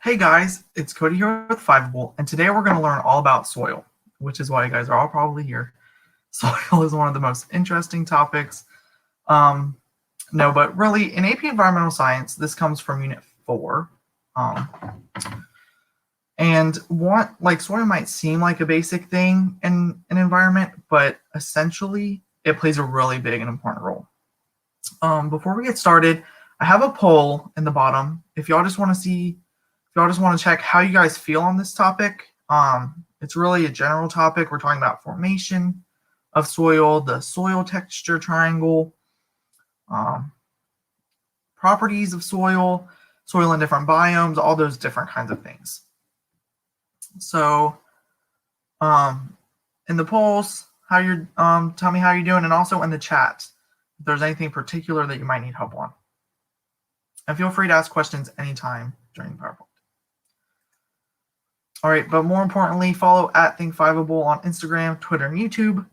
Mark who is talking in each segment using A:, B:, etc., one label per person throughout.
A: Hey guys, it's Cody here with Fiveable, and today we're going to learn all about soil, which is why you guys are all probably here. Soil is one of the most interesting topics. No, but really, in AP Environmental Science, this comes from Unit 4. And soil might seem like a basic thing in an environment, but essentially, it plays a really big and important role. Before we get started, I have a poll in the bottom. If y'all just want to check how you guys feel on this topic. It's really a general topic. We're talking about formation of soil, the soil texture triangle, properties of soil, soil in different biomes, all those different kinds of things. So in the polls, tell me how you're doing, and also in the chat, if there's anything particular that you might need help on. And feel free to ask questions anytime during the PowerPoint. All right, but more importantly, follow @ThinkFiveable on Instagram, Twitter, and YouTube.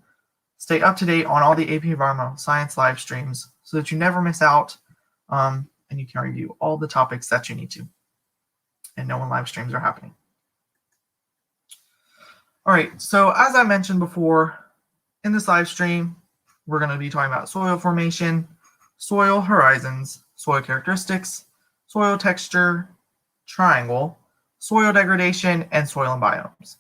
A: Stay up to date on all the AP Environmental Science live streams so that you never miss out, and you can review all the topics that you need to and know when live streams are happening. All right, so as I mentioned before, in this live stream, we're going to be talking about soil formation, soil horizons, soil characteristics, soil texture, triangle, soil degradation, and soil and biomes.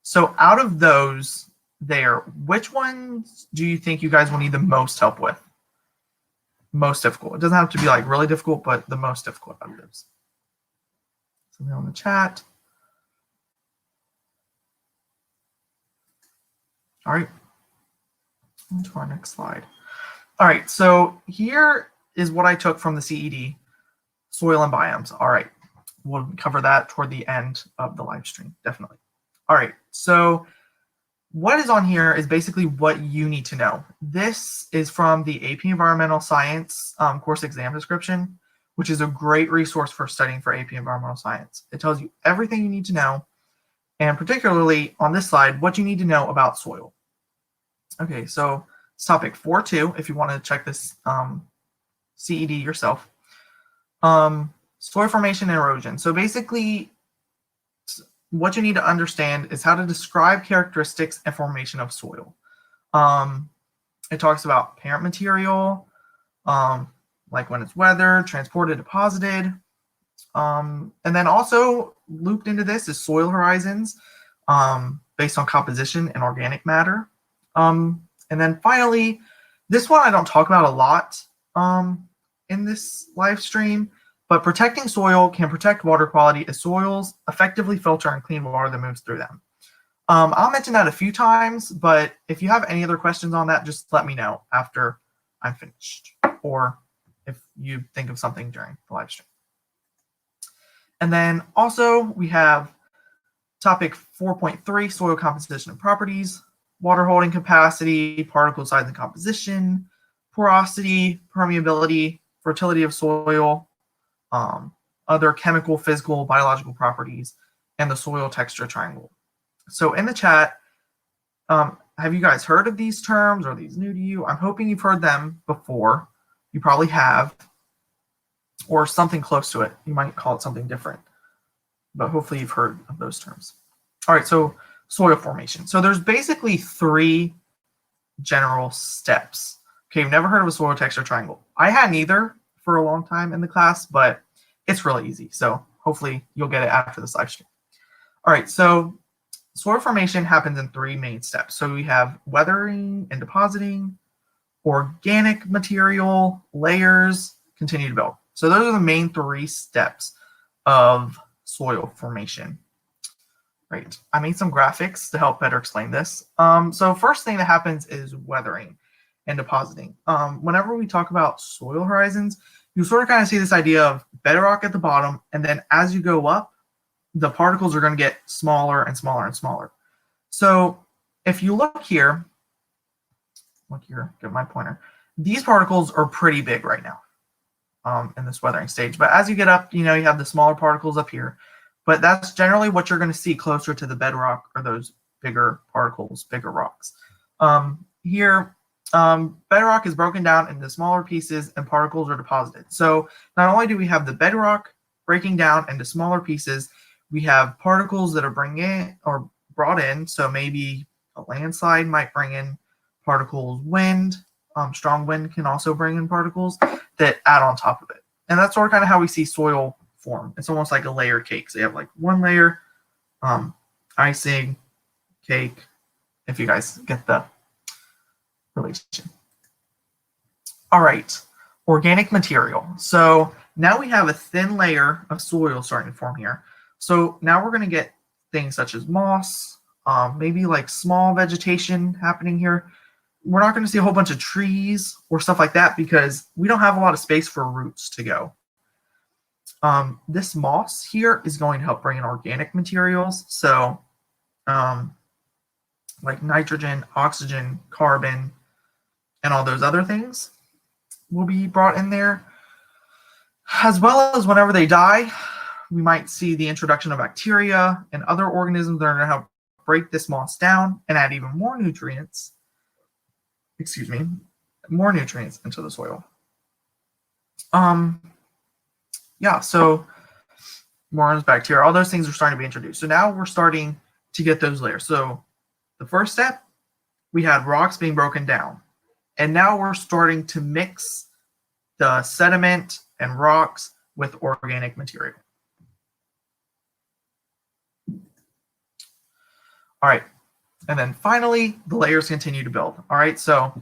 A: So out of those there, which ones do you think you guys will need the most help with? Most difficult. It doesn't have to be like really difficult, but the most difficult out of those. Something on the chat. All right. On to our next slide. All right, so here is what I took from the CED, soil and biomes. All right. We'll cover that toward the end of the live stream, definitely. All right, so what is on here is basically what you need to know. This is from the AP Environmental Science course exam description, which is a great resource for studying for AP Environmental Science. It tells you everything you need to know, and particularly on this slide, what you need to know about soil. Okay, so it's topic 4.2 if you want to check this CED yourself. Soil formation and erosion. So basically, what you need to understand is how to describe characteristics and formation of soil. It talks about parent material, like when it's weathered, transported, deposited. And then also looped into this is soil horizons, based on composition and organic matter. And then finally, this one I don't talk about a lot in this live stream, but protecting soil can protect water quality as soils effectively filter and clean water that moves through them. I'll mention that a few times, but if you have any other questions on that, just let me know after I'm finished, or if you think of something during the live stream. And then also we have topic 4.3, soil composition and properties, water holding capacity, particle size and composition, porosity, permeability, fertility of soil, other chemical, physical, biological properties, and the soil texture triangle. So in the chat, have you guys heard of these terms? Are these new to you? I'm hoping you've heard them before. You probably have, or something close to it. You might call it something different, but hopefully you've heard of those terms. All right, so soil formation. So there's basically 3 general steps. Okay, you've never heard of a soil texture triangle. I hadn't either for a long time in the class, but it's really easy. So hopefully you'll get it after this live stream. All right, so soil formation happens in 3 main steps. So we have weathering and depositing, organic material, layers, continue to build. So those are the main 3 steps of soil formation. Right, I made some graphics to help better explain this. So first thing that happens is weathering and depositing. Whenever we talk about soil horizons, you sort of kind of see this idea of bedrock at the bottom, and then as you go up, the particles are going to get smaller and smaller and smaller. So if you look here, get my pointer. These particles are pretty big right now in this weathering stage. But as you get up, you have the smaller particles up here. But that's generally what you're going to see closer to the bedrock, or those bigger particles, bigger rocks. Here, bedrock is broken down into smaller pieces and particles are deposited. So not only do we have the bedrock, breaking down into smaller pieces. We have particles that are brought in. So maybe a landslide might bring in particles. Wind, strong wind can also bring in particles that add on top of it. And that's sort of kind of how we see soil form. It's almost like a layer cake. So you have like one layer, icing, cake, if you guys get the relation. All right, organic material. So now we have a thin layer of soil starting to form here. So now we're going to get things such as moss, maybe like small vegetation happening here. We're not going to see a whole bunch of trees or stuff like that because we don't have a lot of space for roots to go. This moss here is going to help bring in organic materials. So like nitrogen, oxygen, carbon, and all those other things will be brought in there. As well as whenever they die, we might see the introduction of bacteria and other organisms that are going to help break this moss down and add even more nutrients, more nutrients into the soil. Yeah, so worms, bacteria, all those things are starting to be introduced. So now we're starting to get those layers. So the first step, we had rocks being broken down. And now we're starting to mix the sediment and rocks with organic material. All right, and then finally, the layers continue to build. All right, so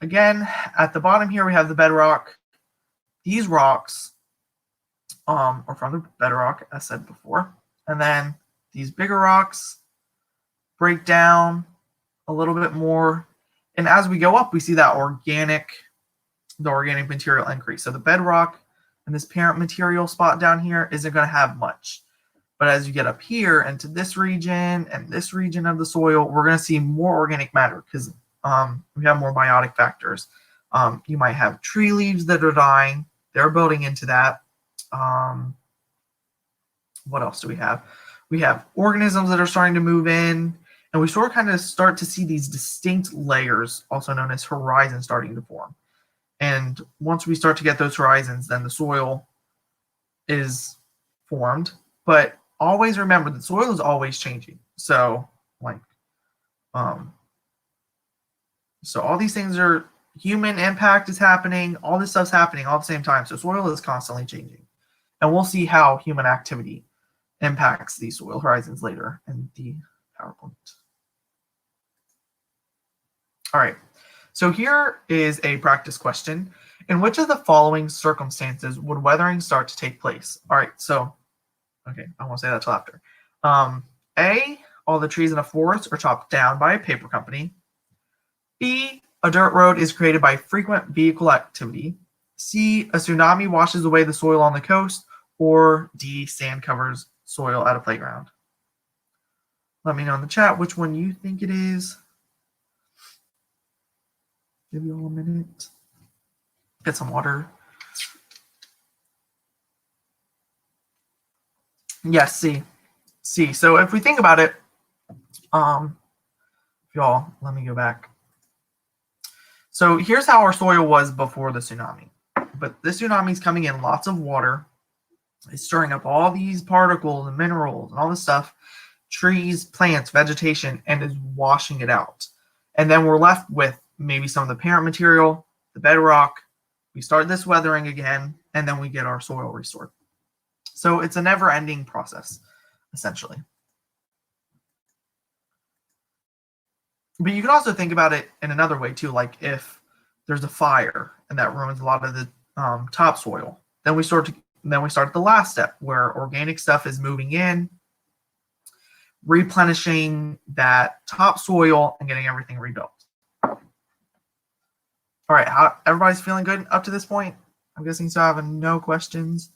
A: again, at the bottom here, we have the bedrock. These rocks are from the bedrock, as said before. And then these bigger rocks break down a little bit more. And as we go up, we see that the organic material increase. So the bedrock and this parent material spot down here isn't going to have much. But as you get up here into this region and this region of the soil, we're going to see more organic matter because we have more biotic factors. You might have tree leaves that are dying. They're building into that. What else do we have? We have organisms that are starting to move in. And we sort of kind of start to see these distinct layers, also known as horizons, starting to form. And once we start to get those horizons, then the soil is formed. But always remember that soil is always changing. So so all these things are human impact is happening. All this stuff's happening all at the same time. So soil is constantly changing. And we'll see how human activity impacts these soil horizons later in the PowerPoint. All right, so here is a practice question. In which of the following circumstances would weathering start to take place? All right, so, okay, I won't say that till after. A, all the trees in a forest are chopped down by a paper company. B, a dirt road is created by frequent vehicle activity. C, a tsunami washes away the soil on the coast. Or D, sand covers soil at a playground. Let me know in the chat which one you think it is. Give you all a minute. Get some water. Yes, C. C. So if we think about it, y'all, let me go back. So here's how our soil was before the tsunami. But this tsunami is coming in lots of water. It's stirring up all these particles and minerals and all this stuff, trees, plants, vegetation, and is washing it out. And then we're left with maybe some of the parent material, the bedrock. We start this weathering again, and then we get our soil restored. So it's a never-ending process, essentially. But you can also think about it in another way, too, like if there's a fire and that ruins a lot of the topsoil, then we start at the last step where organic stuff is moving in, replenishing that topsoil and getting everything rebuilt. All right, everybody's feeling good up to this point? I'm guessing so. I have no questions.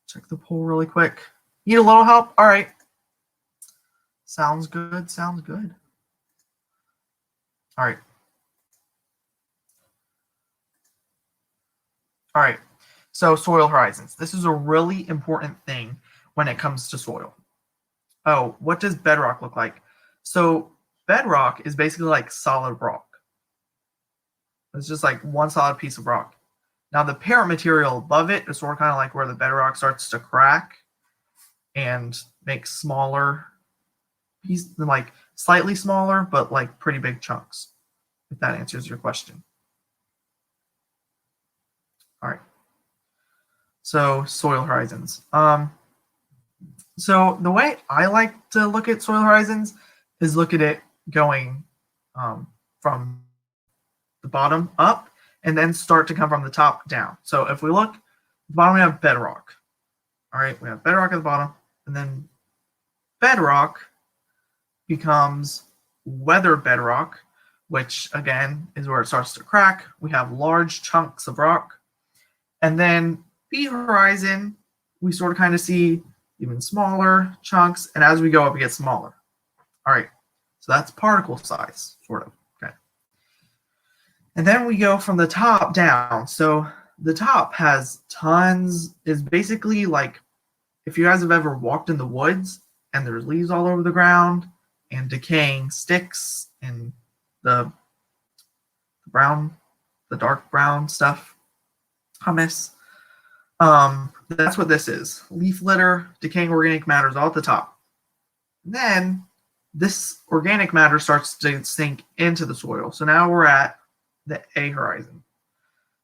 A: Check the poll really quick. Need a little help? All right. Sounds good. Sounds good. All right. All right. So soil horizons. This is a really important thing when it comes to soil. Oh, what does bedrock look like? So bedrock is basically like solid rock. It's just like one solid piece of rock. Now the parent material above it is sort of kind of like where the bedrock starts to crack and make smaller pieces, like slightly smaller, but like pretty big chunks, if that answers your question. All right. So soil horizons. So the way I like to look at soil horizons is look at it going from the bottom up and then start to come from the top down. So if we look, at the bottom we have bedrock. All right, we have bedrock at the bottom, and then bedrock becomes weathered bedrock, which again is where it starts to crack. We have large chunks of rock. And then B horizon, we sort of kind of see even smaller chunks, and as we go up, it gets smaller. All right, so that's particle size, sort of. Okay. And then we go from the top down. So the top has tons, is basically like, if you guys have ever walked in the woods and there's leaves all over the ground and decaying sticks and the brown, the dark brown stuff, humus, that's what this is. Leaf litter, decaying organic matter is all at the top. And then this organic matter starts to sink into the soil. So now we're at the A horizon.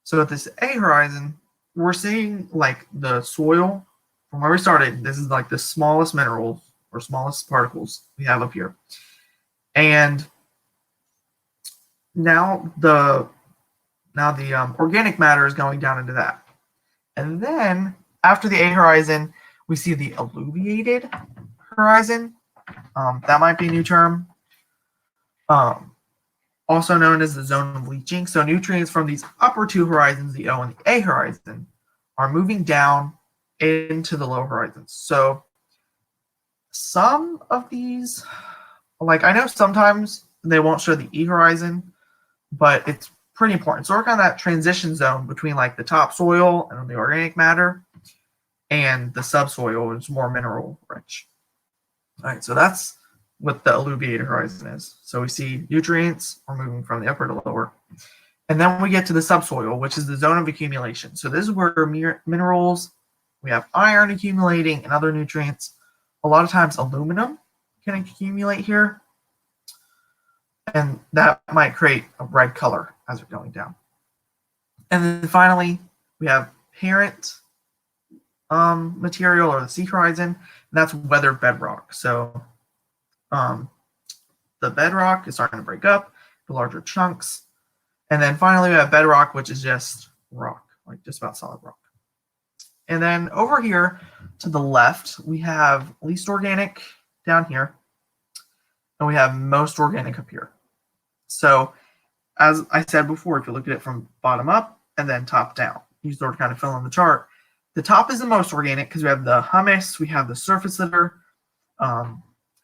A: So at this A horizon, we're seeing like the soil from where we started. This is like the smallest minerals or smallest particles we have up here. And now the organic matter is going down into that. And then after the A horizon, we see the alluviated horizon. That might be a new term. Also known as the zone of leaching. So nutrients from these upper two horizons, the O and the A horizon, are moving down into the lower horizons. So some of these, like I know sometimes they won't show the E horizon, but it's pretty important. So we're kind of that transition zone between like the topsoil and the organic matter and the subsoil, which is more mineral rich. All right, so that's what the alluviated horizon is. So we see nutrients are moving from the upper to lower. And then we get to the subsoil, which is the zone of accumulation. So this is where minerals, we have iron accumulating and other nutrients. A lot of times aluminum can accumulate here. And that might create a red color as we're going down. And then finally, we have parent material, or the C horizon, and that's weathered bedrock. So the bedrock is starting to break up, the larger chunks. And then finally, we have bedrock, which is just rock, like just about solid rock. And then over here to the left, we have least organic down here, and we have most organic up here. So as I said before, if you look at it from bottom up and then top down, you sort of kind of fill in the chart. The top is the most organic because we have the humus, we have the surface litter,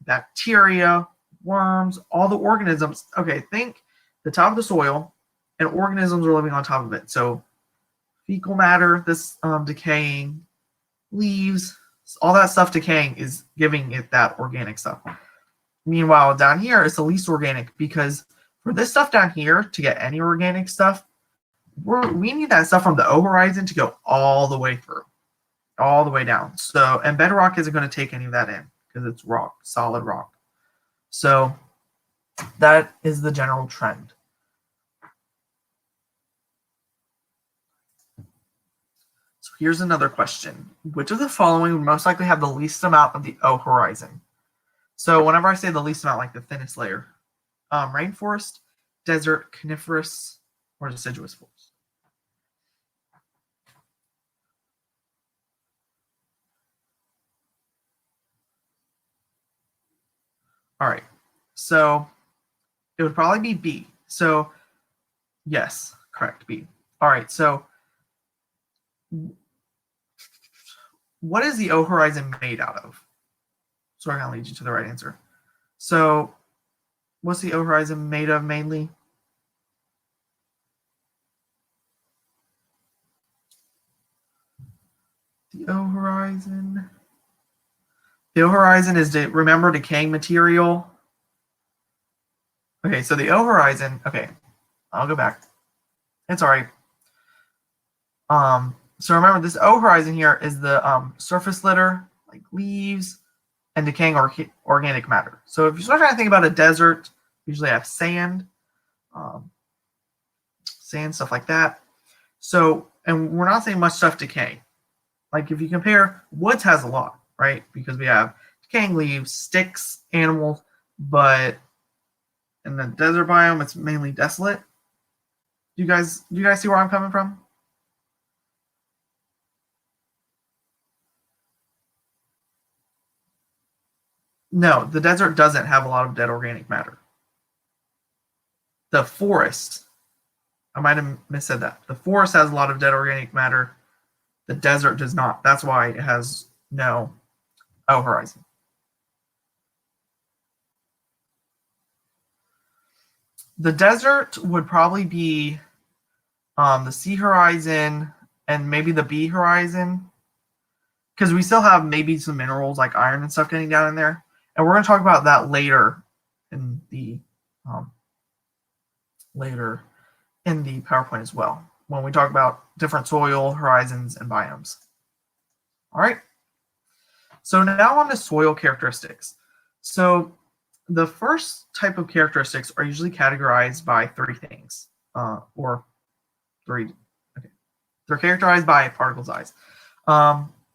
A: bacteria, worms, all the organisms. Okay, think the top of the soil and organisms are living on top of it. So fecal matter, this decaying, leaves, all that stuff decaying is giving it that organic stuff. Meanwhile, down here, it's the least organic because for this stuff down here to get any organic stuff, we need that stuff from the O horizon to go all the way through, all the way down. So, and bedrock isn't going to take any of that in because it's rock, solid rock. So that is the general trend. So here's another question. Which of the following would most likely have the least amount of the O horizon? So whenever I say the least amount, like the thinnest layer, rainforest, desert, coniferous, or deciduous forest. All right, so it would probably be B. So yes, correct, B. All right, so what is the O horizon made out of? So I'm going to lead you to the right answer. So what's the O horizon made of mainly? The O horizon. The O horizon is, remember, decaying material. Okay, so the O horizon, okay, I'll go back. It's all right. So remember, this O horizon here is the surface litter, like leaves and decaying organic matter. So if you start trying to think about a desert, you usually have sand, stuff like that. So, and we're not saying much stuff decay. Like if you compare, woods has a lot, right? Because we have decaying leaves, sticks, animals, but in the desert biome, it's mainly desolate. Do you guys see where I'm coming from? No, the desert doesn't have a lot of dead organic matter. The forest, I might have missaid that. The forest has a lot of dead organic matter. The desert does not. That's why it has no O horizon. The desert would probably be the C horizon and maybe the B horizon, because we still have maybe some minerals like iron and stuff getting down in there. And we're going to talk about that later in the PowerPoint as well, when we talk about different soil horizons and biomes. All right. So now on to soil characteristics. So the first type of characteristics are usually categorized by three things, or three. Okay, they're characterized by particle size.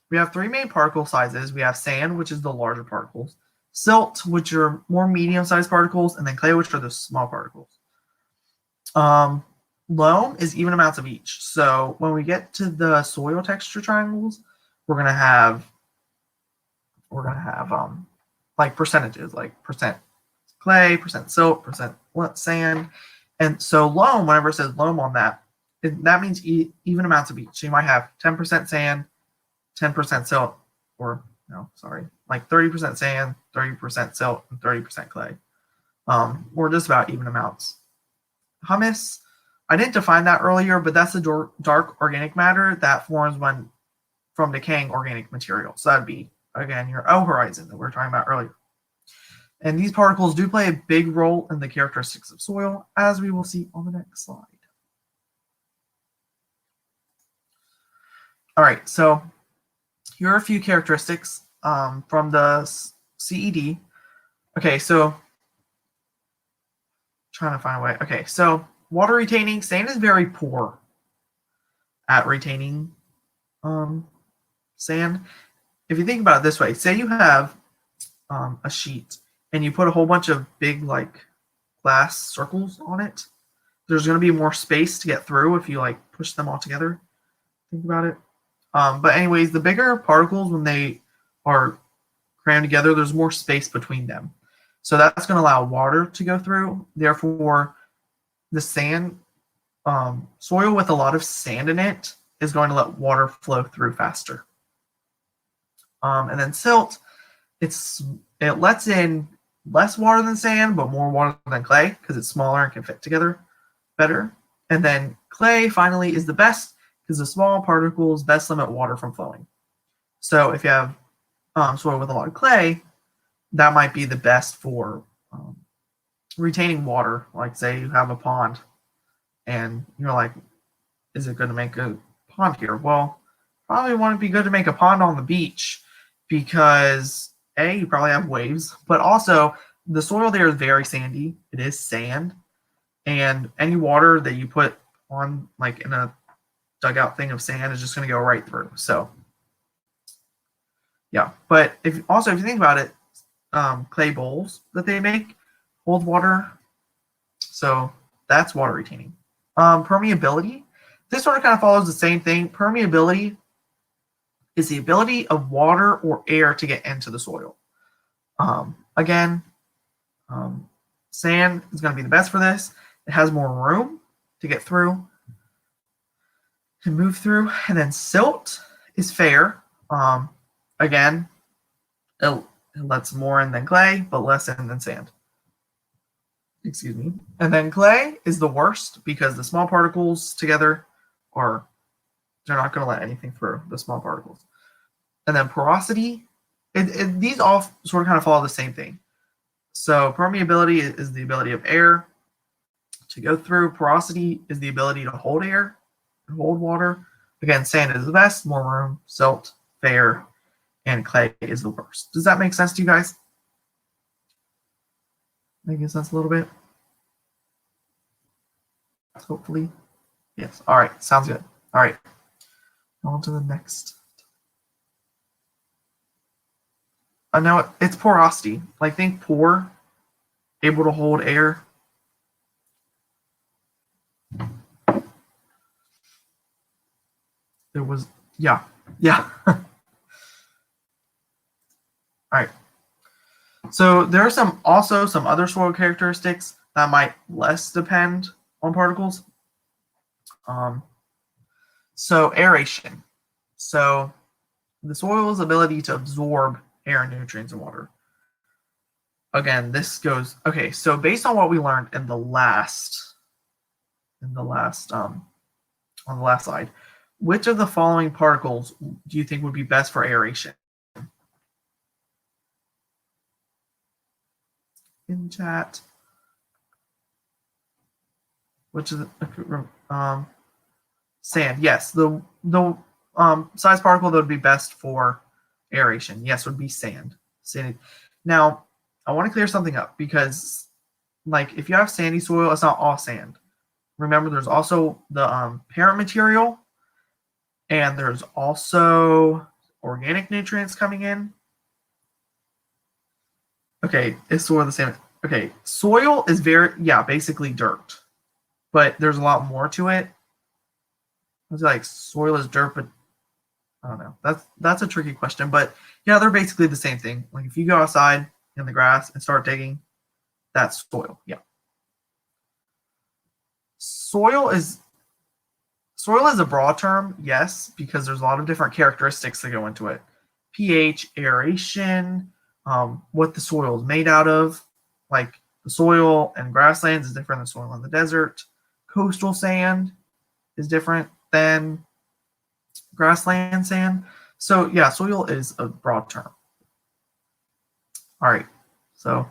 A: We have three main particle sizes. We have sand, which is the larger particles, silt, which are more medium-sized particles, and then clay, which are the small particles. Loam is even amounts of each. So when we get to the soil texture triangles, we're gonna have like percentages, like percent clay, percent silt, percent sand. And so loam, whenever it says loam on that, that means even amounts of each. So you might have 10% sand, 10% silt, or no, sorry, like 30% sand, 30% silt, and 30% clay. Or just about even amounts. Humus, I didn't define that earlier, but that's the dark organic matter that forms when from decaying organic material. So that'd be, again, your O horizon that we were talking about earlier. And these particles do play a big role in the characteristics of soil, as we will see on the next slide. All right, so here are a few characteristics from the CED. Okay, so trying to find a way. Okay, so water retaining, sand is very poor at retaining sand. If you think about it this way, say you have a sheet and you put a whole bunch of big like glass circles on it, there's going to be more space to get through if you like push them all together. Think about it. But anyways, the bigger particles, when they are crammed together, there's more space between them. So that's going to allow water to go through. Therefore, the sand, soil with a lot of sand in it is going to let water flow through faster. And then silt, it lets in less water than sand, but more water than clay because it's smaller and can fit together better. And then clay, finally, is the best because the small particles best limit water from flowing. So if you have soil with a lot of clay, that might be the best for retaining water. Like say you have a pond and you're like, is it going to make a pond here? Well, probably wouldn't be good to make a pond on the beach because A, you probably have waves, but also the soil there is very sandy. It is sand. And any water that you put on like in a dugout thing of sand is just going to go right through. So yeah, but if you think about it, clay bowls that they make hold water, so that's water retaining. Permeability, this sort of kind of follows the same thing. Permeability is the ability of water or air to get into the soil. Again, sand is going to be the best for this. It has more room to get through and move through. And then silt is fair. Again, it lets more in than clay, but less in than sand. Excuse me. And then clay is the worst because the small particles together they're not going to let anything through, the small particles. And then porosity, these all sort of kind of follow the same thing. So permeability is the ability of air to go through. Porosity is the ability to hold air and hold water. Again, sand is the best, more room, silt, fair, and clay is the worst. Does that make sense to you guys? Making sense a little bit? Hopefully. Yes. All right. Sounds good. All right. On to the next. Now it's porosity. Like think pore, able to hold air. There was, yeah. All right. So there are also some other soil characteristics that might less depend on particles. So aeration. So the soil's ability to absorb air and nutrients and water. Again, this goes, okay, so based on what we learned on the last slide, which of the following particles do you think would be best for aeration? In chat. Which is sand? Yes, the size particle that would be best for aeration, yes, would be sand. Now, I want to clear something up because, like, if you have sandy soil, it's not all sand. Remember, there's also the parent material, and there's also organic nutrients coming in. Okay, it's sort of the same. Okay, soil is basically dirt, but there's a lot more to it. It's like soil is dirt, but I don't know. That's a tricky question, but yeah, they're basically the same thing. Like if you go outside in the grass and start digging, that's soil. Yeah. Soil is a broad term, yes, because there's a lot of different characteristics that go into it. pH, aeration, what the soil is made out of. Like the soil in grasslands is different than soil in the desert. Coastal sand is different than grassland sand. So yeah, soil is a broad term. All right, so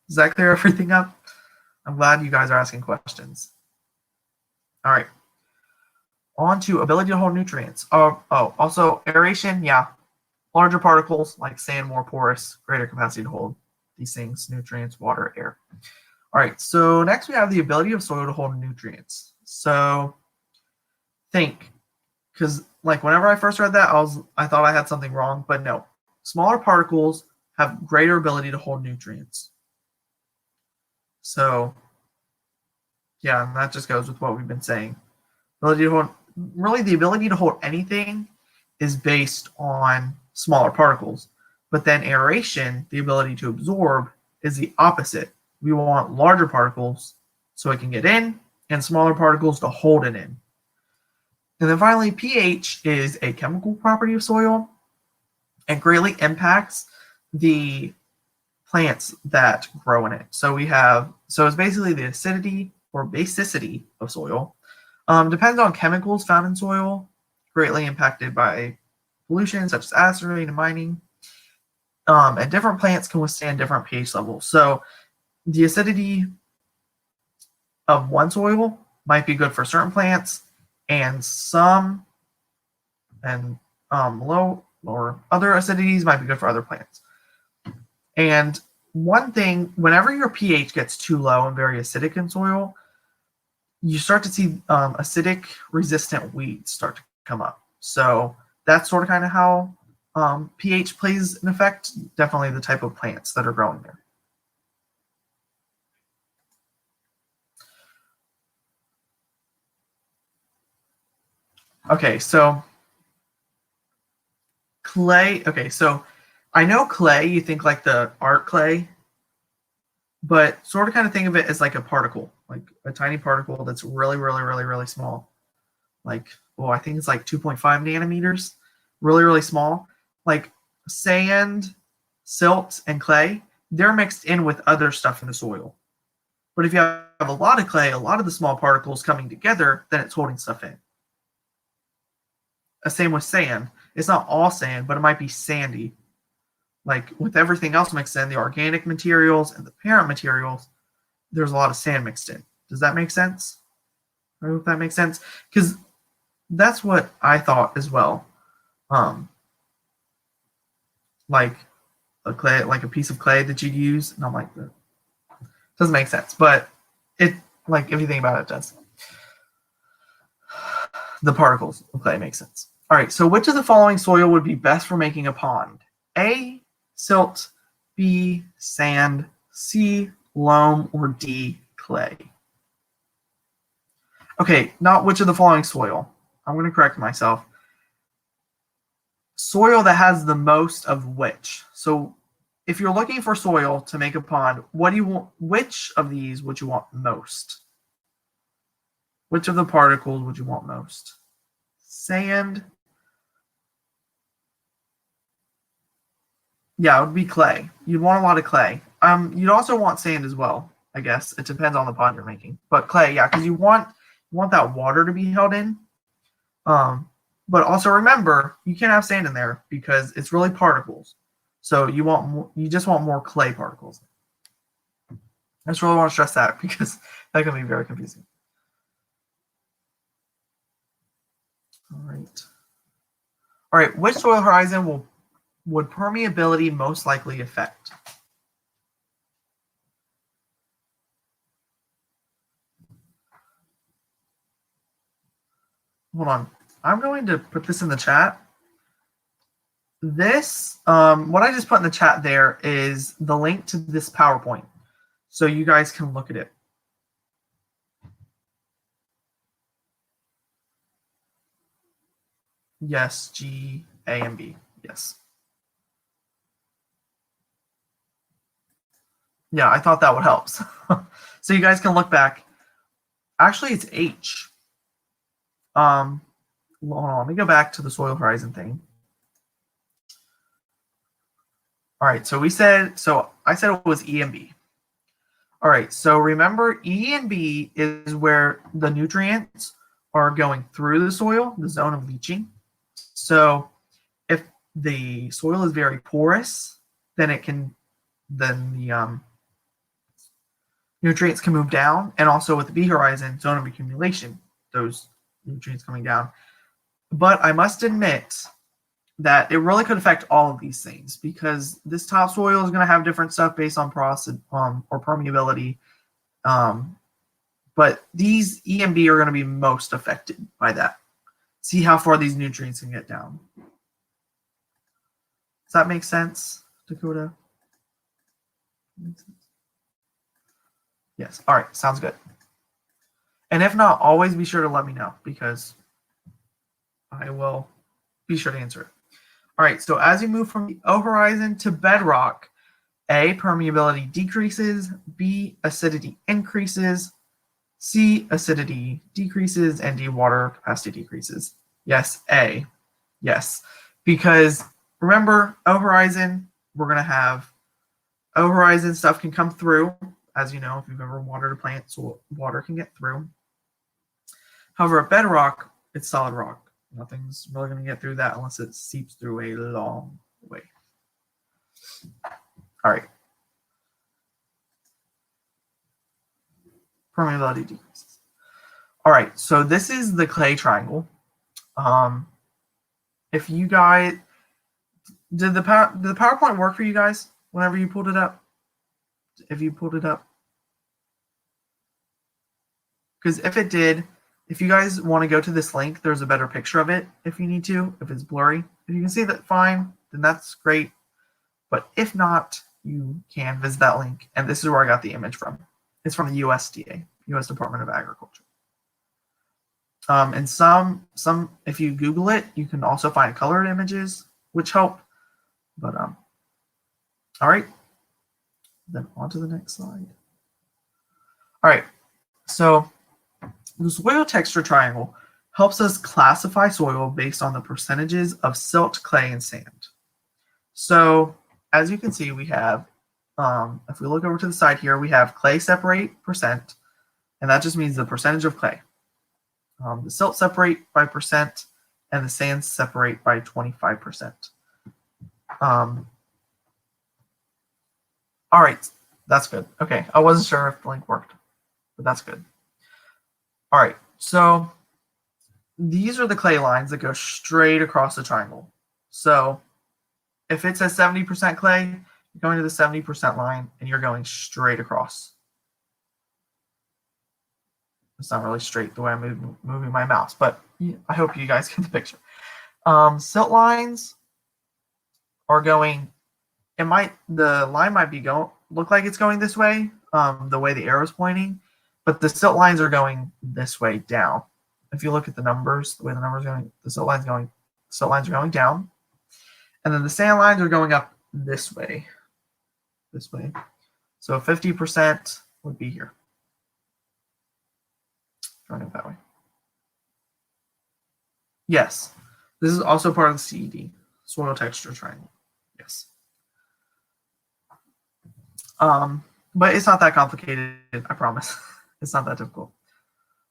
A: does that clear everything up? I'm glad you guys are asking questions. All right, on to ability to hold nutrients. Also aeration, yeah, larger particles like sand, more porous, greater capacity to hold these things, nutrients, water, air. All right, so next we have the ability of soil to hold nutrients. So think, because like whenever I first read that, I thought I had something wrong, but no. Smaller particles have greater ability to hold nutrients. So yeah, and that just goes with what we've been saying. Ability to hold, really the ability to hold anything is based on smaller particles. But then aeration, the ability to absorb, is the opposite. We want larger particles so it can get in, and smaller particles to hold it in. And then finally, pH is a chemical property of soil and greatly impacts the plants that grow in it. So it's basically the acidity or basicity of soil. Depends on chemicals found in soil, greatly impacted by pollution such as acid rain and mining. And different plants can withstand different pH levels. So the acidity of one soil might be good for certain plants, and low or other acidities might be good for other plants. And one thing, whenever your pH gets too low and very acidic in soil, you start to see acidic resistant weeds start to come up. So that's sort of kind of how pH plays an effect, definitely the type of plants that are growing there. Okay, so clay. Okay, so I know clay, you think like the art clay, but sort of kind of think of it as like a particle, like a tiny particle that's really, really, really, really small. Like, I think it's like 2.5 nanometers, really, really small. Like sand, silt, and clay, they're mixed in with other stuff in the soil. But if you have a lot of clay, a lot of the small particles coming together, then it's holding stuff in. Same with sand. It's not all sand, but it might be sandy. Like with everything else mixed in, the organic materials and the parent materials, there's a lot of sand mixed in. Does that make sense? I hope that makes sense. Because that's what I thought as well. Like a clay, like a piece of clay that you'd use, and I'm like, that doesn't make sense, but it, like, if you think about it, it does. The particles of clay make sense. All right, so which of the following soil would be best for making a pond? A, silt, B, sand, C, loam, or D, clay? Okay, not which of the following soil. I'm going to correct myself. Soil that has the most of which. So if you're looking for soil to make a pond, what do you want? Which of these would you want most? Which of the particles would you want most? Sand. Yeah, it would be clay. You'd want a lot of clay. You'd also want sand as well, I guess. It depends on the pond you're making. But clay, yeah, because you want that water to be held in. But also remember, you can't have sand in there because it's really particles. So you just want more clay particles. I just really want to stress that because that can be very confusing. All right. Which soil horizon would permeability most likely affect? Hold on. I'm going to put this in the chat. This, what I just put in the chat there is the link to this PowerPoint, so you guys can look at it. Yes, G, A, and B. Yes. Yeah, I thought that would help. So you guys can look back. Actually, it's H. Hold on, let me go back to the soil horizon thing. All right, so I said it was E and B. All right, so remember E and B is where the nutrients are going through the soil, the zone of leaching. So if the soil is very porous, then the nutrients can move down, and also with the B horizon, zone of accumulation, those nutrients coming down. But I must admit that it really could affect all of these things because this topsoil is going to have different stuff based on porosity or permeability. But these E and B are going to be most affected by that. See how far these nutrients can get down. Does that make sense, Dakota? Yes. All right. Sounds good. And if not, always be sure to let me know because I will be sure to answer it. All right. So as you move from the O horizon to bedrock, A, permeability decreases, B, acidity increases, C, acidity decreases, and D, water capacity decreases. Yes, A. Yes. Because remember, O horizon, we're going to have O horizon stuff can come through. As you know, if you've ever watered a plant, so water can get through. However, at bedrock, it's solid rock. Nothing's really going to get through that unless it seeps through a long way. All right. Permeability decreases. All right, so this is the clay triangle. If you guys, did the PowerPoint work for you guys whenever you pulled it up? If you pulled it up? Because if it did, if you guys want to go to this link, there's a better picture of it if you need to, if it's blurry. If you can see that fine, then that's great. But if not, you can visit that link. And this is where I got the image from. It's from the USDA, US Department of Agriculture. And some, if you Google it, you can also find colored images, which help. But all right. Then on to the next slide. All right. So the soil texture triangle helps us classify soil based on the percentages of silt, clay, and sand. So as you can see, we have, if we look over to the side here, we have clay separate percent, and that just means the percentage of clay. The silt separate by percent, and the sand separate by 25%. All right, that's good. Okay, I wasn't sure if the link worked, but that's good. All right, so these are the clay lines that go straight across the triangle. So if it says 70% clay, you're going to the 70% line and you're going straight across. It's not really straight the way I'm moving my mouse, but I hope you guys get the picture. Silt lines are going, the line might be look like it's going this way, the way the arrow is pointing, but the silt lines are going this way down. If you look at the numbers, the way the numbers are going, the silt lines are going down, and then the sand lines are going up this way. So 50% would be here. Going up that way. Yes, this is also part of the CED, soil texture triangle. Yes. But it's not that complicated, I promise. It's not that difficult.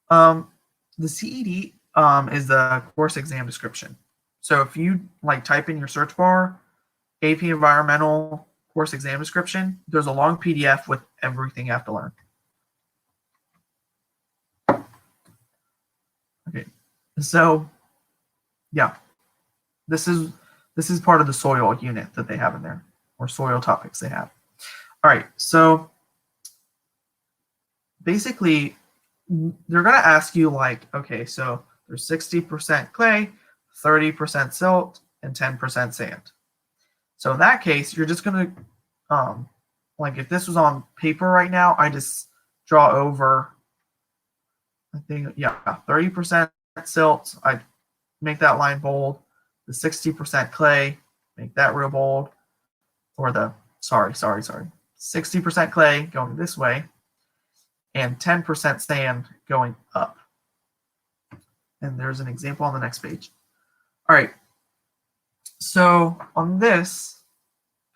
A: The CED is the course exam description. So if you type in your search bar, AP Environmental course exam description, there's a long PDF with everything you have to learn. Okay, so yeah, this is part of the soil unit that they have in there, or soil topics they have. All right, so basically they're going to ask you okay, so there's 60% clay, 30% silt, and 10% sand. So in that case, you're just going to, if this was on paper right now, I just draw over, I think, yeah, 30% silt, I make that line bold, the 60% clay, make that real bold, or the, sorry, 60% clay going this way, and 10% sand going up. And there's an example on the next page. All right, so on this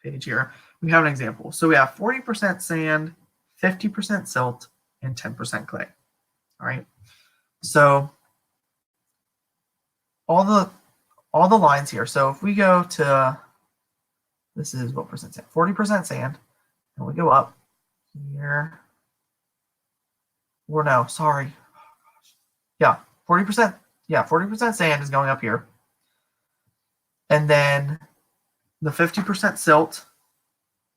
A: page here, we have an example. So we have 40% sand, 50% silt, and 10% clay. All right, so all the lines here. So if we go to, this is what percent sand? 40% sand, and we go up here. Or no, sorry. Yeah, 40%. Yeah, 40% sand is going up here. And then the 50% silt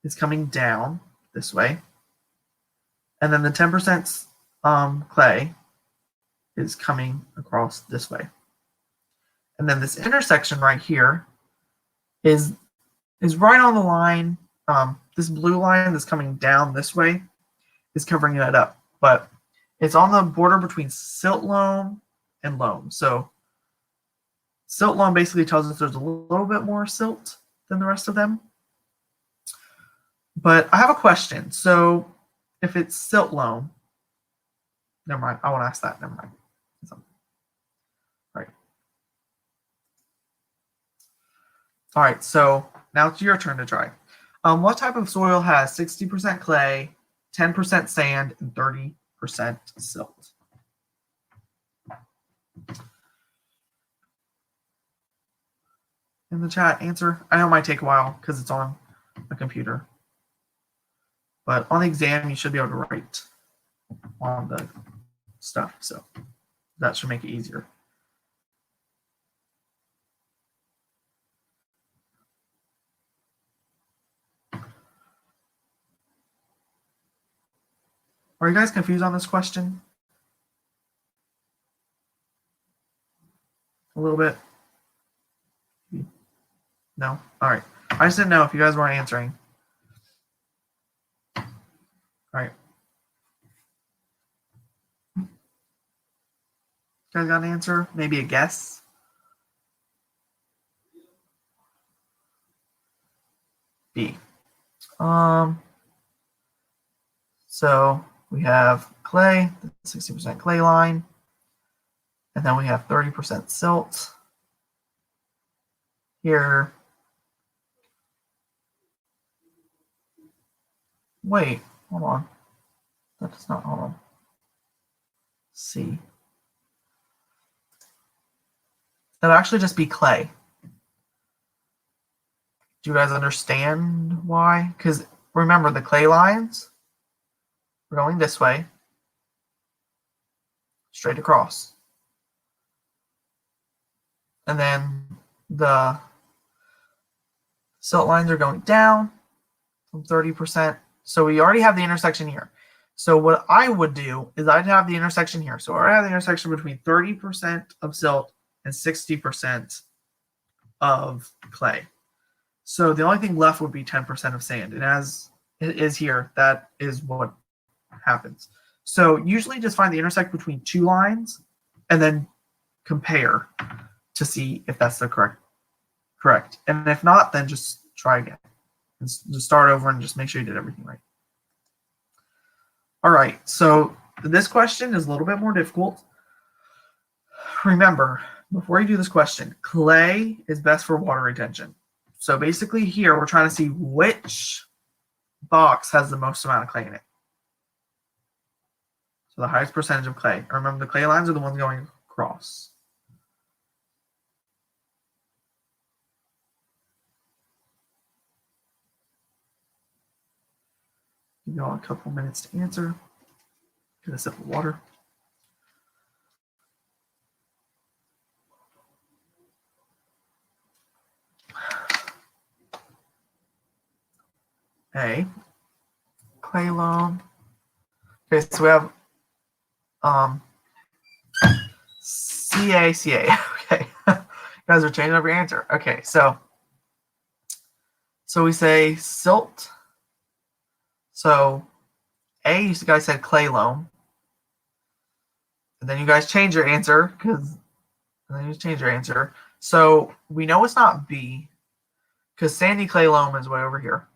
A: is coming down this way. And then the 10% clay is coming across this way. And then this intersection right here is right on the line. This blue line that's coming down this way is covering it up. But it's on the border between silt loam and loam. So silt loam basically tells us there's a little bit more silt than the rest of them. But I have a question. So if it's silt loam, never mind. I won't ask that. Never mind. All right. All right. So now it's your turn to try. What type of soil has 60% clay, 10% sand, and 30% silt? In the chat, answer. I know it might take a while because it's on a computer. But on the exam, you should be able to write on the stuff. So that should make it easier. Are you guys confused on this question? A little bit? No? All right. I just didn't know if you guys weren't answering. All right. You guys got an answer? Maybe a guess? B. So we have clay, the 60% clay line, and then we have 30% silt here. Wait, hold on. That does not, hold on. C. That'll actually just be clay. Do you guys understand why? Because remember, the clay lines are going this way, straight across. and then the silt lines are going down from 30%. So we already have the intersection here. So what I would do is I'd have the intersection here. So I have the intersection between 30% of silt and 60% of clay. So the only thing left would be 10% of sand. And as it is here, that is what happens. So usually just find the intersection between two lines and then compare to see if that's the correct. And if not, then just try again. And just start over and just make sure you did everything right. All right, so this question is a little bit more difficult. Remember, before you do this question, clay is best for water retention. So basically here, we're trying to see which box has the most amount of clay in it. So the highest percentage of clay. Remember, the clay lines are the ones going across. Give you all a couple minutes to answer. Get a sip of water. A, clay loam. Okay, so we have CA. Okay, you guys are changing up your answer. Okay, so we say silt. So A, you guys said clay loam. And then you guys change your answer So we know it's not B because sandy clay loam is way over here.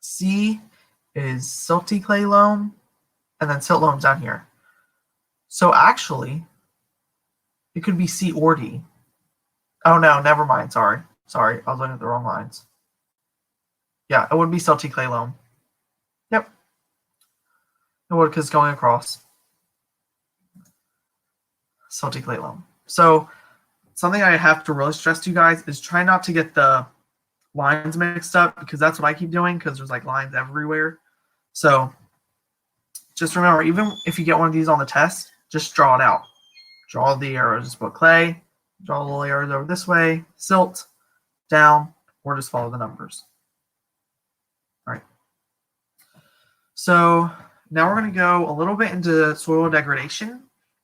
A: C is silty clay loam, and then silt loam's down here. So actually, it could be C or D. Oh no, never mind. Sorry, I was looking at the wrong lines. Yeah, it would be silty clay loam. Yep, it would because it's going across. Silty clay loam. So something I have to really stress to you guys is try not to get the lines mixed up because that's what I keep doing because there's like lines everywhere. So just remember, even if you get one of these on the test, just draw it out. Draw the arrows, just put clay, draw little arrows over this way, silt, down, or just follow the numbers. All right. So now we're going to go a little bit into soil degradation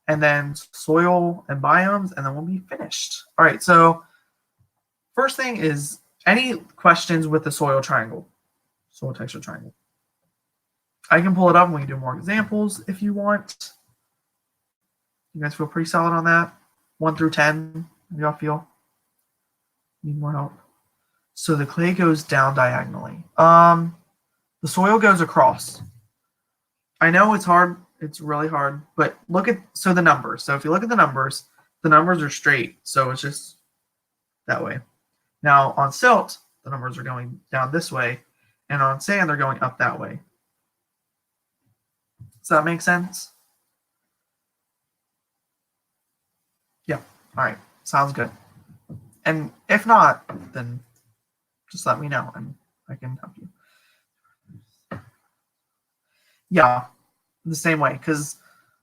A: and then soil and biomes, and then we'll be finished. All right, so first thing is any questions with the soil triangle, soil texture triangle. I can pull it up and we can do more examples if you want. You guys feel pretty solid on that? 1 through 10, how do y'all feel? Need more help? So the clay goes down diagonally. The soil goes across. I know it's hard. It's really hard, but look at the numbers. So if you look at the numbers are straight. So it's just that way. Now on silt, the numbers are going down this way, and on sand, they're going up that way. Does that make sense? Yeah. All right. Sounds good. And if not, then just let me know and I can help you. Yeah, the same way, because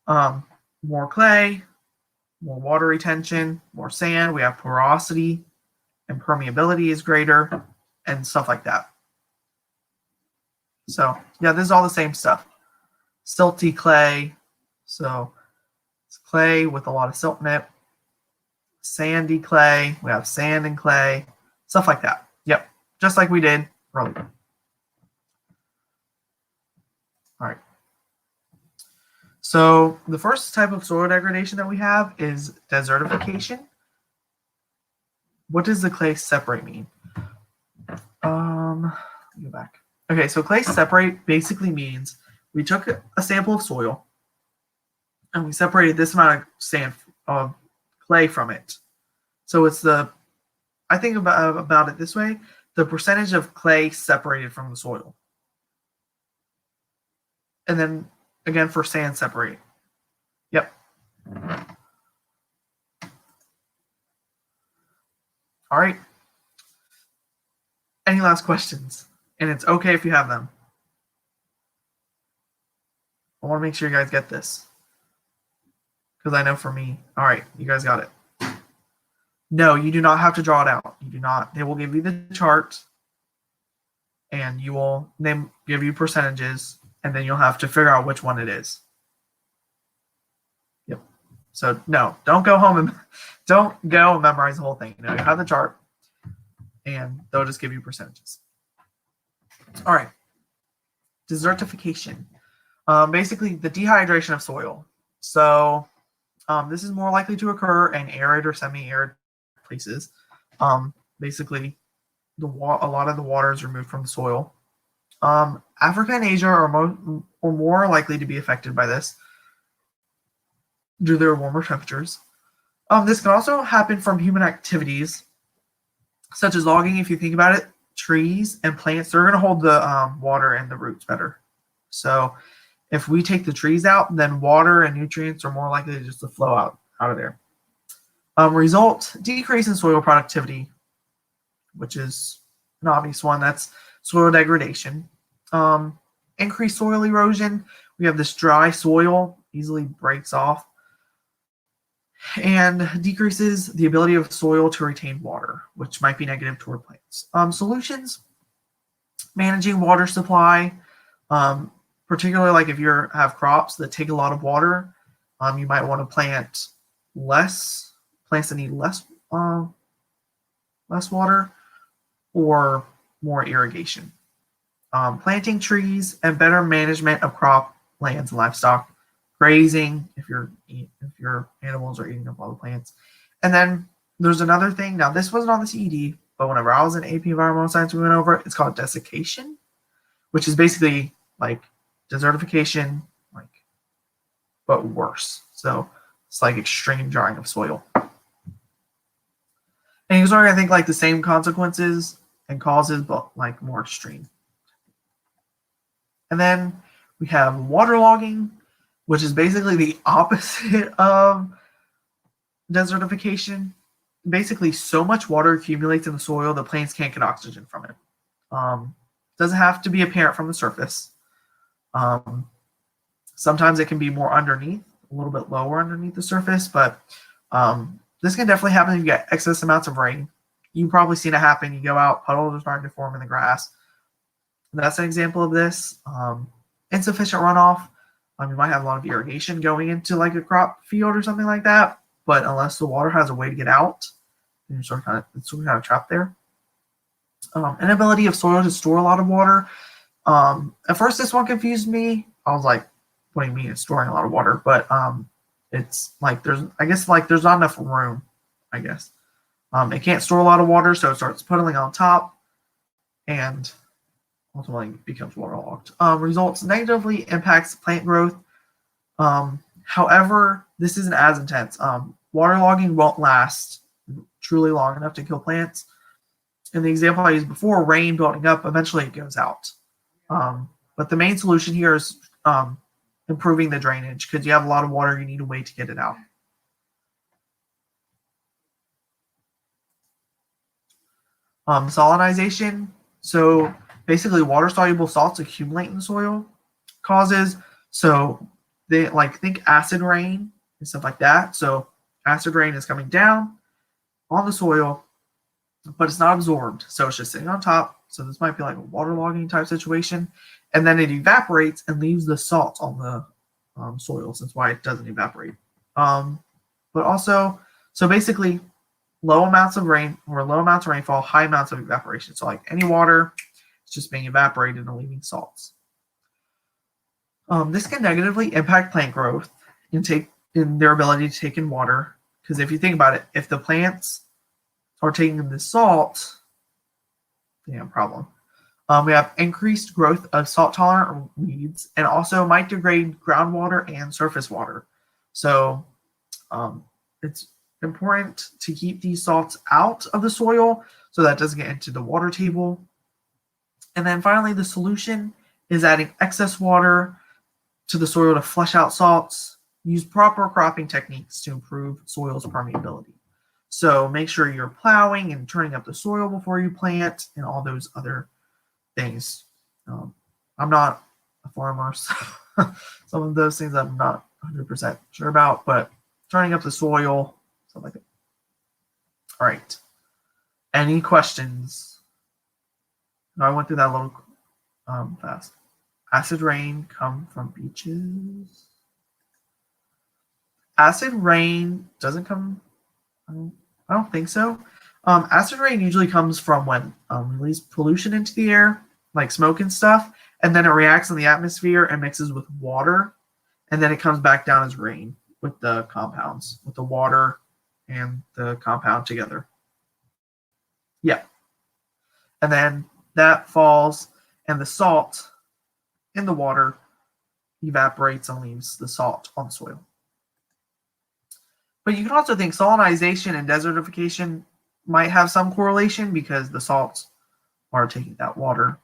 A: more clay, more water retention, more sand, we have porosity and permeability is greater and stuff like that. So yeah, this is all the same stuff. Silty clay, so it's clay with a lot of silt in it. Sandy clay, we have sand and clay, stuff like that. Yep, just like we did earlier. All right. So the first type of soil degradation that we have is desertification. What does the clay separate mean? Let me go back. Okay, so clay separate basically means we took a sample of soil and we separated this amount of sand of clay from it. So it's I think about it this way, the percentage of clay separated from the soil. And then again for sand separate. Yep. All right. Any last questions? And it's okay if you have them. I want to make sure you guys get this. Because I know for me. All right, you guys got it. No, you do not have to draw it out. You do not. They will give you the chart, and they give you percentages, and then you'll have to figure out which one it is. Yep. So no, don't go home and memorize the whole thing. You have the chart, and they'll just give you percentages. All right. Desertification. Basically, the dehydration of soil. So this is more likely to occur in arid or semi-arid places. Basically, a lot of the water is removed from the soil. Africa and Asia are more likely to be affected by this due to their warmer temperatures. This can also happen from human activities, such as logging. If you think about it, trees and plants, they're going to hold the water and the roots better. So if we take the trees out, then water and nutrients are more likely to just to flow out of there. Result, decrease in soil productivity, which is an obvious one. That's soil degradation. Increased soil erosion. We have this dry soil, easily breaks off, and decreases the ability of soil to retain water, which might be negative toward plants. Solutions, managing water supply, particularly like if you have crops that take a lot of water, you might want to plant plants that need less water, or more irrigation. Planting trees and better management of crop lands and livestock. Grazing, if your animals are eating up all the plants. And then there's another thing. Now, this wasn't on the CED, but whenever I was in AP Environmental Science, we went over it. It's called desiccation, which is basically like desertification, but worse. So it's like extreme drying of soil. And you're going to think like the same consequences and causes, but like more extreme. And then we have waterlogging, which is basically the opposite of desertification. Basically, so much water accumulates in the soil, the plants can't get oxygen from it. Doesn't have to be apparent from the surface. Sometimes it can be more underneath, a little bit lower underneath the surface, but this can definitely happen if you get excess amounts of rain. You've probably seen it happen. You go out, puddles are starting to form in the grass. That's an example of this. Insufficient runoff. You might have a lot of irrigation going into like a crop field or something like that, but unless the water has a way to get out, then it's sort of trapped there. Inability of soil to store a lot of water. At first, this one confused me. I was like, "What do you mean it's storing a lot of water?" But it's like there's not enough room. I guess it can't store a lot of water, so it starts puddling on top, and ultimately becomes waterlogged. Results negatively impacts plant growth. However, this isn't as intense. Waterlogging won't last truly long enough to kill plants. In the example I used before, rain building up, eventually it goes out. But the main solution here is improving the drainage, because you have a lot of water, you need a way to get it out. Salinization. So basically, water-soluble salts accumulate in the soil. Causes, so they think acid rain and stuff like that. So acid rain is coming down on the soil, but it's not absorbed. So it's just sitting on top. So this might be like a waterlogging type situation. And then it evaporates and leaves the salt on the soil. So that's why it doesn't evaporate. But also, so basically, low amounts of rainfall, high amounts of evaporation. So like any water, it's just being evaporated and leaving salts. This can negatively impact plant growth in their ability to take in water. Because if you think about it, if the plants are taking in the salt, problem. We have increased growth of salt-tolerant weeds, and also might degrade groundwater and surface water. So it's important to keep these salts out of the soil so that it doesn't get into the water table. And then finally, the solution is adding excess water to the soil to flush out salts. Use proper cropping techniques to improve soil's permeability. So make sure you're plowing and turning up the soil before you plant and all those other things. I'm not a farmer, so some of those things I'm not 100% sure about, but turning up the soil, stuff like that. All right. Any questions? No, I went through that a little fast. Acid rain come from beaches. Acid rain doesn't come. I don't think so. Acid rain usually comes from when we release pollution into the air, like smoke and stuff, and then it reacts in the atmosphere and mixes with water, and then it comes back down as rain with the compounds, with the water and the compound together. Yeah. And then that falls, and the salt in the water evaporates and leaves the salt on the soil. But you can also think salinization and desertification might have some correlation because the salts are taking that water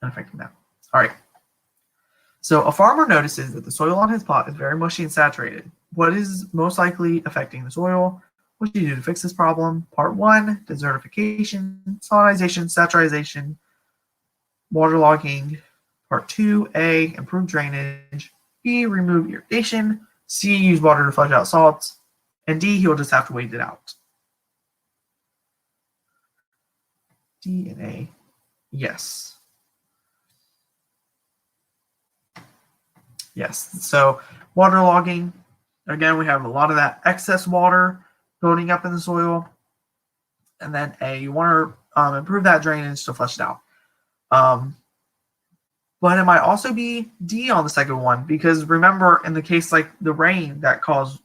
A: and affecting that. All right. So a farmer notices that the soil on his plot is very mushy and saturated. What is most likely affecting the soil? What should you do to fix this problem? Part 1, desertification, salinization, saturization, waterlogging. Part 2, A, improve drainage. B, remove irrigation. C, use water to flush out salts. And D, he'll just have to wait it out. D and A, yes. Yes, so waterlogging, again, we have a lot of that excess water building up in the soil. And then A, you want to improve that drainage to flush it out. But it might also be D on the second one, because remember, in the case like the rain that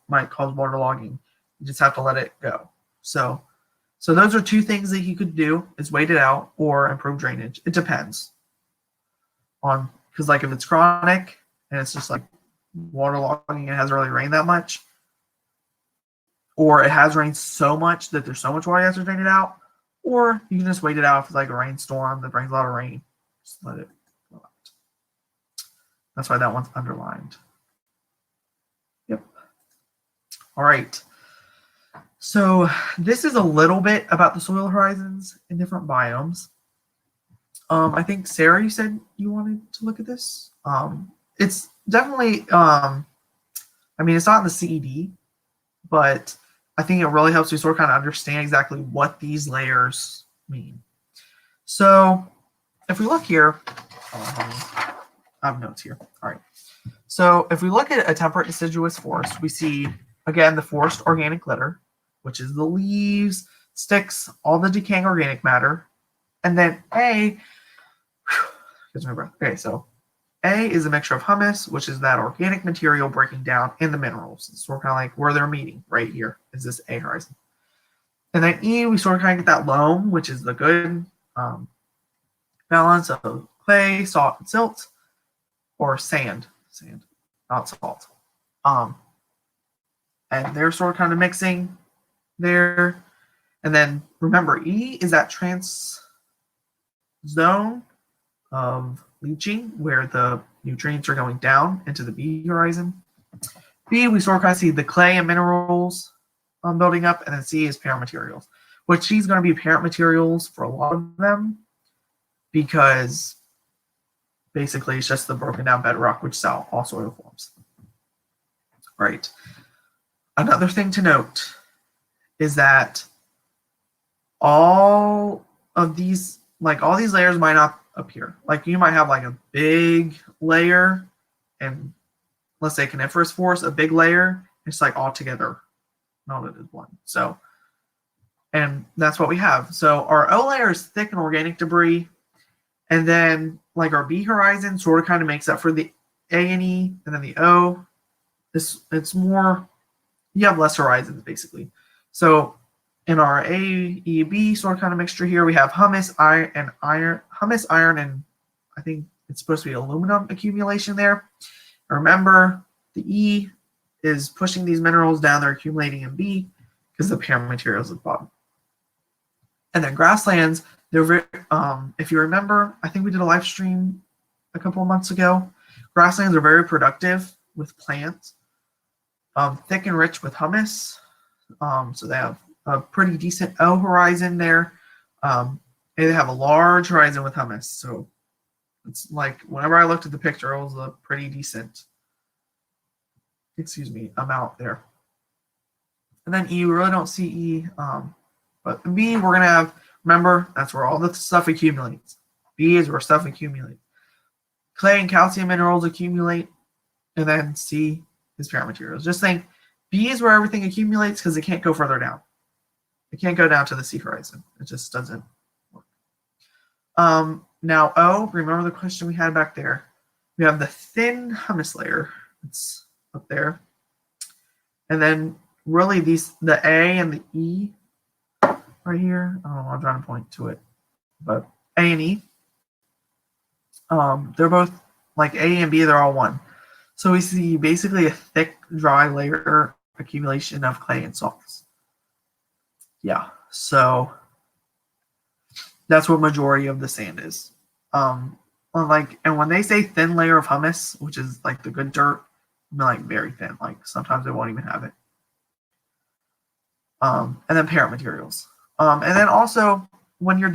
A: might cause waterlogging, you just have to let it go. So those are two things that he could do, is wait it out or improve drainage. It depends on, because like if it's chronic and it's just like waterlogging and it hasn't really rained that much, or it has rained so much that there's so much water you have to drain it out, or you can just wait it out if it's like a rainstorm that brings a lot of rain. Just let it go out. That's why that one's underlined. Yep. All right. So this is a little bit about the soil horizons in different biomes. I think, Sarah, you said you wanted to look at this. It's definitely, I mean, it's not in the CED, but I think it really helps you sort of kind of understand exactly what these layers mean. So if we look here, I have notes here. All right. So if we look at a temperate deciduous forest, we see, again, the forest organic litter, which is the leaves, sticks, all the decaying organic matter. And then A, okay, so A is a mixture of humus, which is that organic material breaking down in the minerals. It's sort of kind of like where they're meeting right here is this A horizon. And then E, we sort of kind of get that loam, which is the good balance of clay, salt, and silt, or sand, not salt. And they're sort of kind of mixing there. And then remember, E is that trans zone of leaching where the nutrients are going down into the B horizon. B, we sort of kind of see the clay and minerals building up, and then C is parent materials, which C is going to be parent materials for a lot of them because basically it's just the broken down bedrock, which is all soil forms. Right. Another thing to note is that all these layers might not appear. Like you might have like a big layer, and let's say coniferous forest, a big layer, it's like all together melted as one. So, and that's what we have. So our O layer is thick and organic debris, and then like our B horizon sort of kind of makes up for the A and E, and then the O. It's more, you have less horizons basically. So in our A, E, B sort of kind of mixture here, we have humus, iron, and I think it's supposed to be aluminum accumulation there. Remember, the E is pushing these minerals down, they're accumulating in B because the parent material is at the bottom. And then grasslands, they're very, if you remember, I think we did a live stream a couple of months ago. Grasslands are very productive with plants, thick and rich with humus. So they have a pretty decent O horizon there. They have a large horizon with humus. So it's like whenever I looked at the picture, it was a pretty decent, amount there. And then E, we really don't see E. But B, we're going to have, remember, that's where all the stuff accumulates. B is where stuff accumulates. Clay and calcium minerals accumulate. And then C is parent materials. Just think B is where everything accumulates because it can't go further down. It can't go down to the sea horizon. It just doesn't work. Now O, remember the question we had back there. We have the thin humus layer. It's up there. And then really the A and the E right here. I don't know, I'm trying to point to it. But A and E, they're both like A and B, they're all one. So we see basically a thick, dry layer accumulation of clay and salts. Yeah, so that's what majority of the sand is. And when they say thin layer of humus, which is like the good dirt, I mean like very thin. Like sometimes they won't even have it. And then parent materials. And then also when you're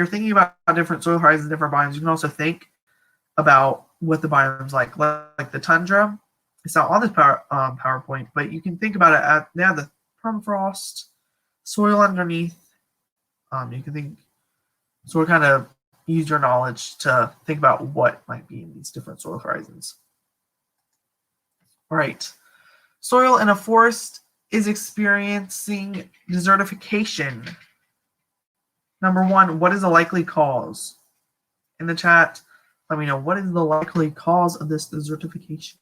A: thinking about different soil horizons, different biomes, you can also think about what the biomes like the tundra. It's not on this PowerPoint, but you can think about it. They have the permafrost, soil underneath. You can think, so we kind of use your knowledge to think about what might be in these different soil horizons. All right. Soil in a forest is experiencing desertification. Number one, what is the likely cause? In the chat, let me know, what is the likely cause of this desertification?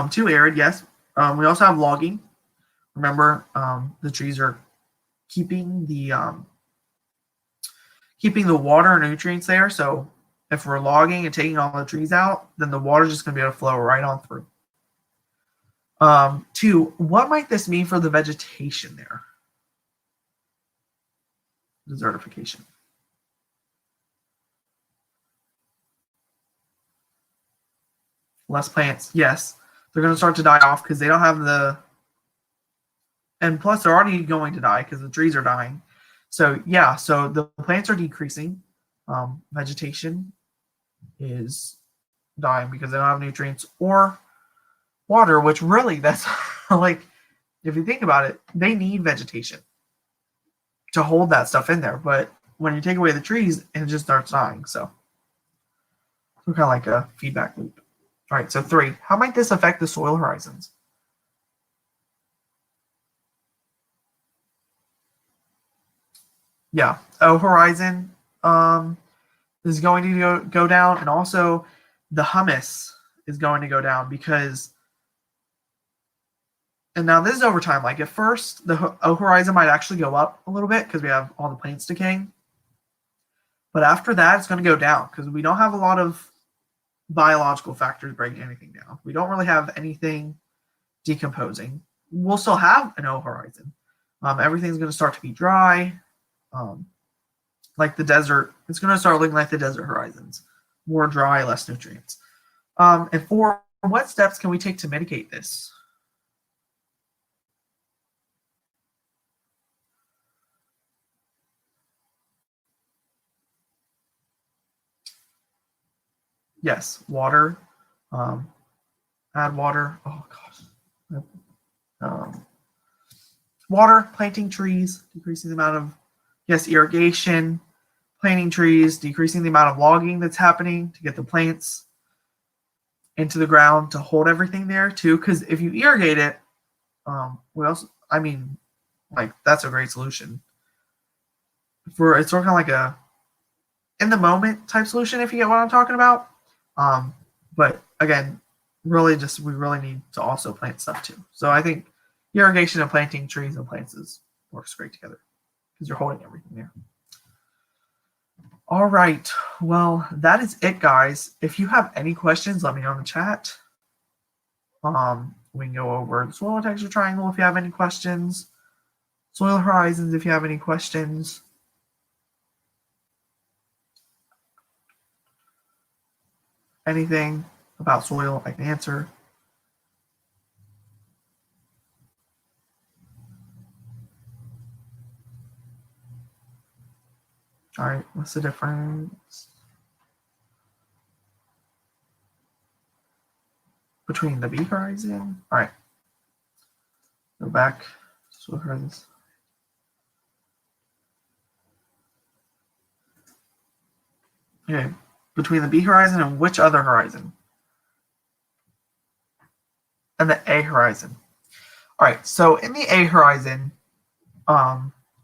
A: Too arid, yes. We also have logging. Remember, the trees are keeping the water and nutrients there. So if we're logging and taking all the trees out, then the water is just going to be able to flow right on through. Two, what might this mean for the vegetation there? Desertification. Less plants, yes. They're going to start to die off because they don't have the, and plus they're already going to die because the trees are dying. So yeah, so the plants are decreasing. Vegetation is dying because they don't have nutrients or water, which really, that's like, if you think about it, they need vegetation to hold that stuff in there. But when you take away the trees, it just starts dying. So kind of like a feedback loop. All right, so 3, how might this affect the soil horizons? Yeah, O horizon is going to go down, and also the humus is going to go down because, and now this is over time. Like at first, the O horizon might actually go up a little bit because we have all the plants decaying. But after that, it's going to go down because we don't have a lot of biological factors breaking anything down. We don't really have anything decomposing. We'll still have an O horizon. Everything's going to start to be dry. Like the desert, it's going to start looking like the desert horizons. More dry, less nutrients. And 4, what steps can we take to mitigate this? Yes, water. Add water. Oh gosh. Water, planting trees, decreasing the amount of, yes, irrigation, planting trees, decreasing the amount of logging that's happening to get the plants into the ground to hold everything there too. Because if you irrigate it, that's a great solution. It's sort of like a in the moment type solution, if you get what I'm talking about. But again, we really need to also plant stuff too. So I think irrigation and planting trees and plants works great together because you're holding everything there. All right. Well, that is it, guys. If you have any questions, let me know in the chat. We can go over the soil texture triangle if you have any questions. Soil horizons if you have any questions. Anything about soil I can answer. All right, what's the difference? between the B horizon. All right. Go back. Soil horizons. Okay. Between the B horizon and which other horizon? And the A horizon. All right. So in the A horizon,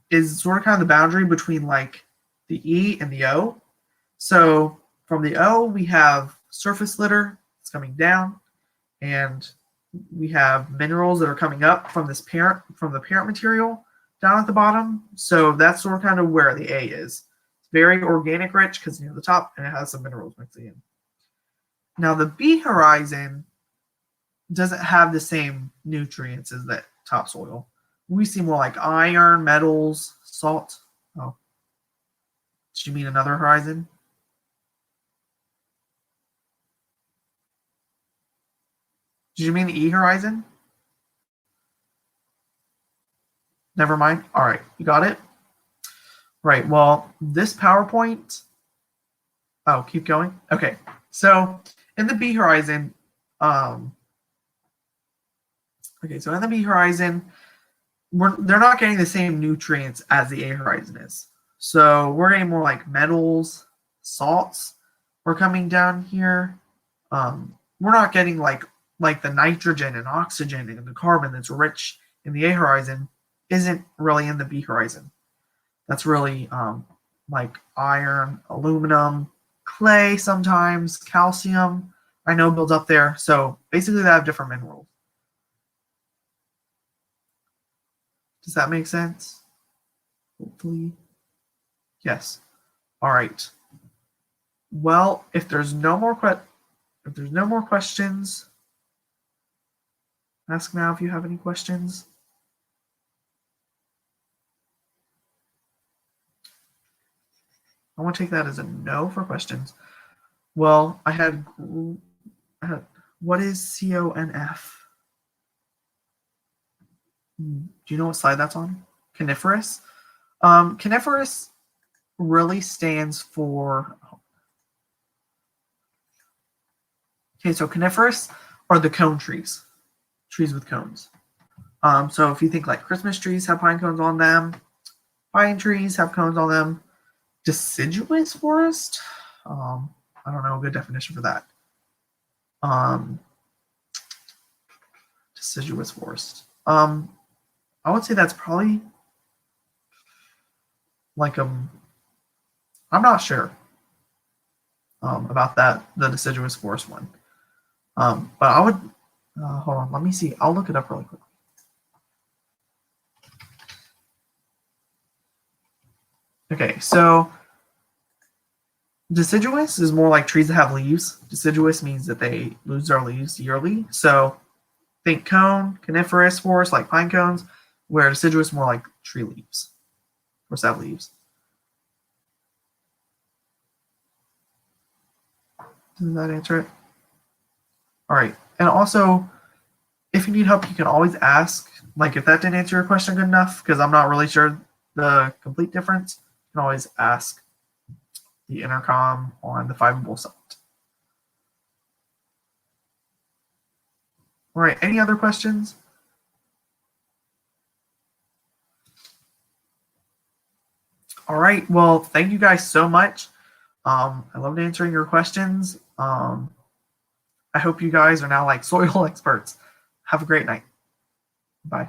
A: is sort of kind of the boundary between like the E and the O. So from the O, we have surface litter that's coming down, and we have minerals that are coming up from the parent material down at the bottom. So that's sort of kind of where the A is. It's very organic rich because near the top, and it has some minerals mixing in. Now the B horizon doesn't have the same nutrients as that topsoil. We see more like iron, metals, salt. Oh, did you mean another horizon? Did you mean the E horizon? Never mind. All right, you got it? Right, well, this PowerPoint, oh, keep going? Okay, so in the B horizon, so in the B horizon, they're not getting the same nutrients as the A horizon is. So we're getting more like metals, salts. We're coming down here. We're not getting like the nitrogen and oxygen and the carbon that's rich in the A horizon isn't really in the B horizon. That's really like iron, aluminum, clay sometimes, calcium. I know builds up there. So basically they have different minerals. Does that make sense? Hopefully. Yes. All right. Well, if there's no more questions, ask now if you have any questions. I want to take that as a no for questions. Well, I had what is CONF? Do you know what slide that's on? Coniferous. Coniferous really stands for. Okay, so coniferous are the cone trees with cones. So if you think like Christmas trees have pine cones on them, pine trees have cones on them. Deciduous forest. I don't know a good definition for that. Deciduous forest. I would say that's probably like I'm not sure about that, the deciduous forest one. But I would hold on, let me see. I'll look it up really quick. Okay, so deciduous is more like trees that have leaves. Deciduous means that they lose their leaves yearly. So think cone, coniferous forest like pine cones, where deciduous is more like tree leaves or have leaves. Does that answer it? All right. And also, if you need help, you can always ask. Like if that didn't answer your question good enough, because I'm not really sure the complete difference, you can always ask the intercom on the Fiveable site. All right. Any other questions? All right. Well, thank you guys so much. I loved answering your questions. I hope you guys are now like soil experts. Have a great night. Bye.